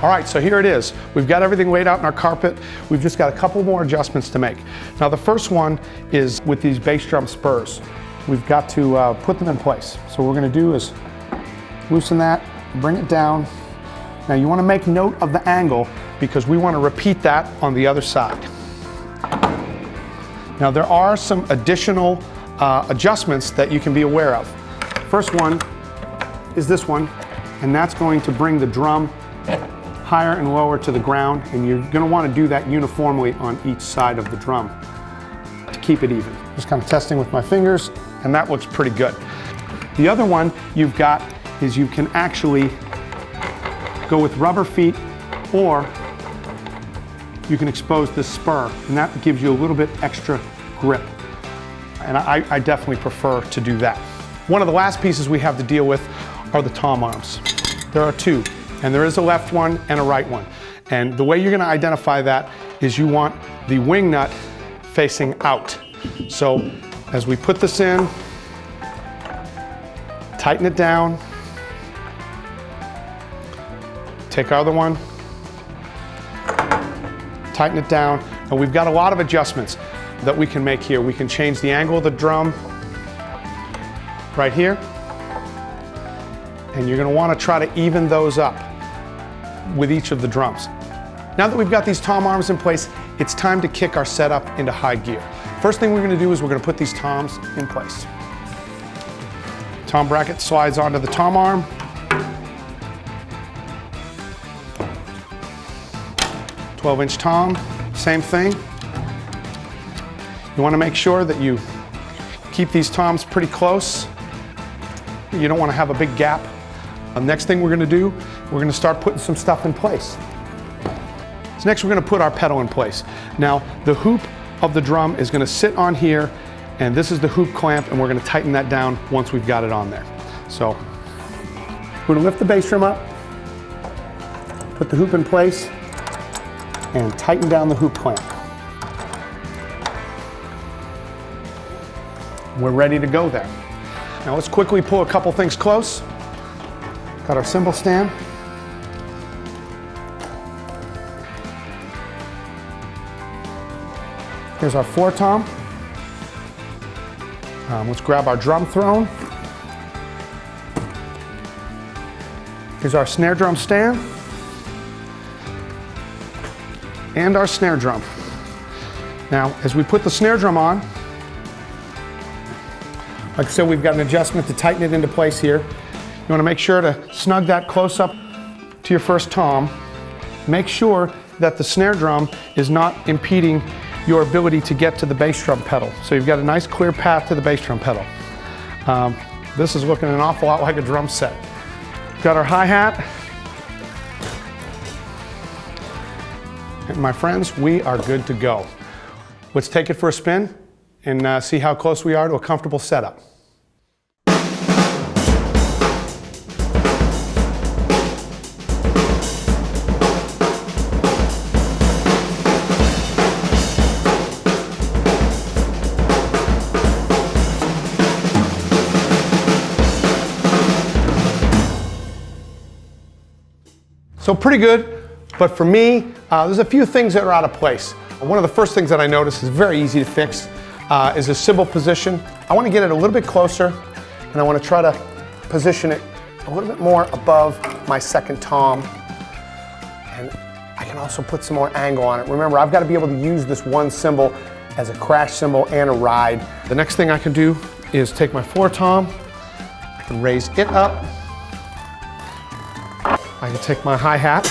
All right, so here it is. We've got everything laid out in our carpet. We've just got a couple more adjustments to make. Now the first one is with these bass drum spurs. We've got to put them in place. So what we're going to do is loosen that, bring it down. Now you want to make note of the angle because we want to repeat that on the other side. Now there are some additional adjustments that you can be aware of. First one is this one, and that's going to bring the drum higher and lower to the ground, and you're going to want to do that uniformly on each side of the drum to keep it even. Just kind of testing with my fingers, and that looks pretty good. The other one you've got is you can actually go with rubber feet, or you can expose this spur, and that gives you a little bit extra grip. And I definitely prefer to do that. One of the last pieces we have to deal with are the tom arms. There are two. And there is a left one and a right one. And the way you're going to identify that is you want the wing nut facing out. So as we put this in, tighten it down, take our other one, tighten it down, and we've got a lot of adjustments that we can make here. We can change the angle of the drum right here, and you're going to want to try to even those up with each of the drums. Now that we've got these tom arms in place, it's time to kick our setup into high gear. First thing we're going to do is we're going to put these toms in place. Tom bracket slides onto the tom arm. "12" tom, same thing. You want to make sure that you keep these toms pretty close. You don't want to have a big gap. The next thing we're going to do, we're going to start putting some stuff in place. So next we're going to put our pedal in place. Now the hoop of the drum is going to sit on here, and this is the hoop clamp, and we're going to tighten that down once we've got it on there. So we're going to lift the bass drum up, put the hoop in place, and tighten down the hoop clamp. We're ready to go there. Now let's quickly pull a couple things close. Got our cymbal stand. Here's our 4 tom. Let's grab our drum throne. Here's our snare drum stand. And our snare drum. Now, as we put the snare drum on, like I said, we've got an adjustment to tighten it into place here. You want to make sure to snug that close up to your first tom. Make sure that the snare drum is not impeding your ability to get to the bass drum pedal. So you've got a nice clear path to the bass drum pedal. This is looking an awful lot like a drum set. We've got our hi-hat. And my friends, we are good to go. Let's take it for a spin and see how close we are to a comfortable setup. So pretty good, but for me, there's a few things that are out of place. One of the first things that I noticed is very easy to fix is a cymbal position. I want to get it a little bit closer, and I want to try to position it a little bit more above my second tom. And I can also put some more angle on it. Remember, I've got to be able to use this one cymbal as a crash cymbal and a ride. The next thing I can do is take my 4 tom, I can raise it up. I can take my hi-hat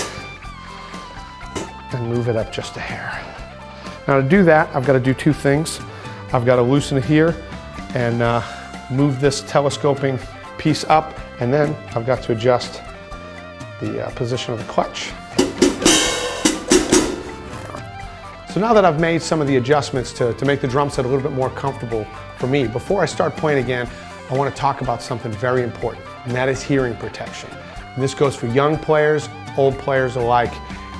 and move it up just a hair. Now to do that, I've got to do 2 things. I've got to loosen it here and move this telescoping piece up, and then I've got to adjust the position of the clutch. So now that I've made some of the adjustments to make the drum set a little bit more comfortable for me, before I start playing again, I want to talk about something very important, and that is hearing protection. And this goes for young players, old players alike.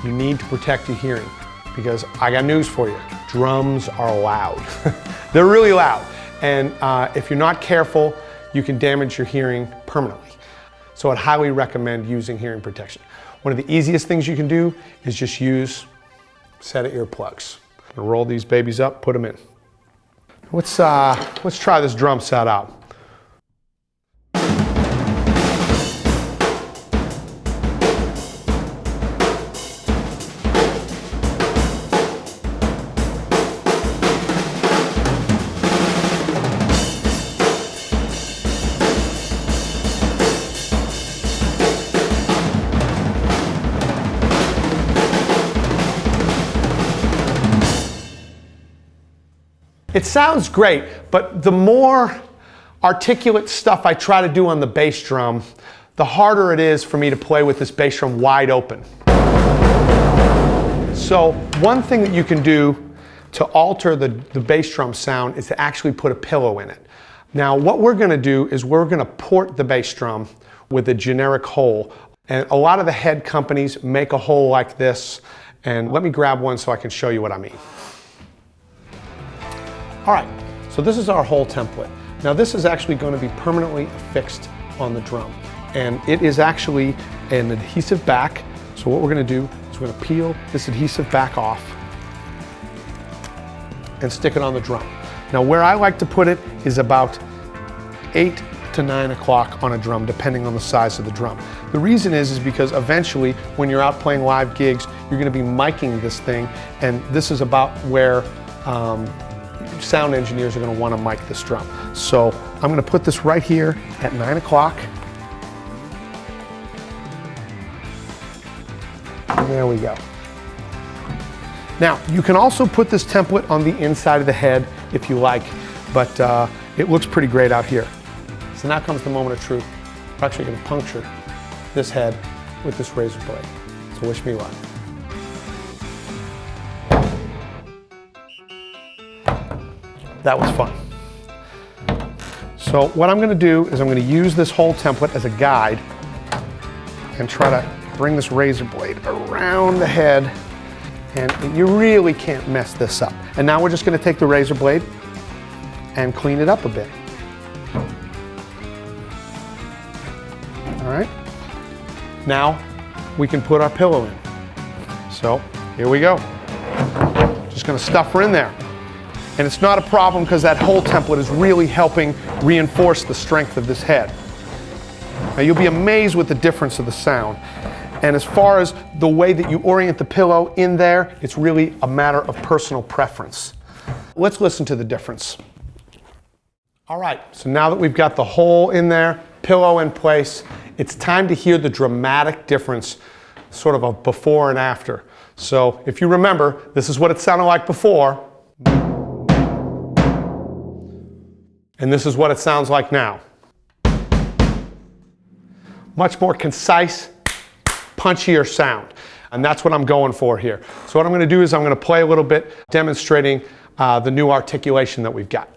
You need to protect your hearing, because I got news for you. Drums are loud. They're really loud. And if you're not careful, you can damage your hearing permanently. So I'd highly recommend using hearing protection. One of the easiest things you can do is just use a set of earplugs. I'm gonna roll these babies up, put them in. Let's try this drum set out. It sounds great, but the more articulate stuff I try to do on the bass drum, the harder it is for me to play with this bass drum wide open. So one thing that you can do to alter the bass drum sound is to actually put a pillow in it. Now what we're going to do is we're going to port the bass drum with a generic hole. And a lot of the head companies make a hole like this. And let me grab one so I can show you what I mean. All right, so this is our hole template. Now this is actually going to be permanently affixed on the drum. And it is actually an adhesive back. So what we're going to do is we're going to peel this adhesive back off and stick it on the drum. Now where I like to put it is about 8 to 9 o'clock on a drum, depending on the size of the drum. The reason is because eventually when you're out playing live gigs, you're going to be miking this thing, and this is about where sound engineers are going to want to mic this drum. So I'm going to put this right here at 9 o'clock. And there we go. Now you can also put this template on the inside of the head if you like, but it looks pretty great out here. So now comes the moment of truth. We're actually going to puncture this head with this razor blade. So wish me luck. That was fun. So what I'm going to do is I'm going to use this whole template as a guide and try to bring this razor blade around the head, and you really can't mess this up. And now we're just going to take the razor blade and clean it up a bit. All right. Now we can put our pillow in. So here we go. Just going to stuff her in there. And it's not a problem because that whole template is really helping reinforce the strength of this head. Now you'll be amazed with the difference of the sound. And as far as the way that you orient the pillow in there, it's really a matter of personal preference. Let's listen to the difference. All right, so now that we've got the hole in there, pillow in place, it's time to hear the dramatic difference, sort of a before and after. So if you remember, this is what it sounded like before. And this is what it sounds like now. Much more concise, punchier sound. And that's what I'm going for here. So what I'm going to do is I'm going to play a little bit demonstrating the new articulation that we've got.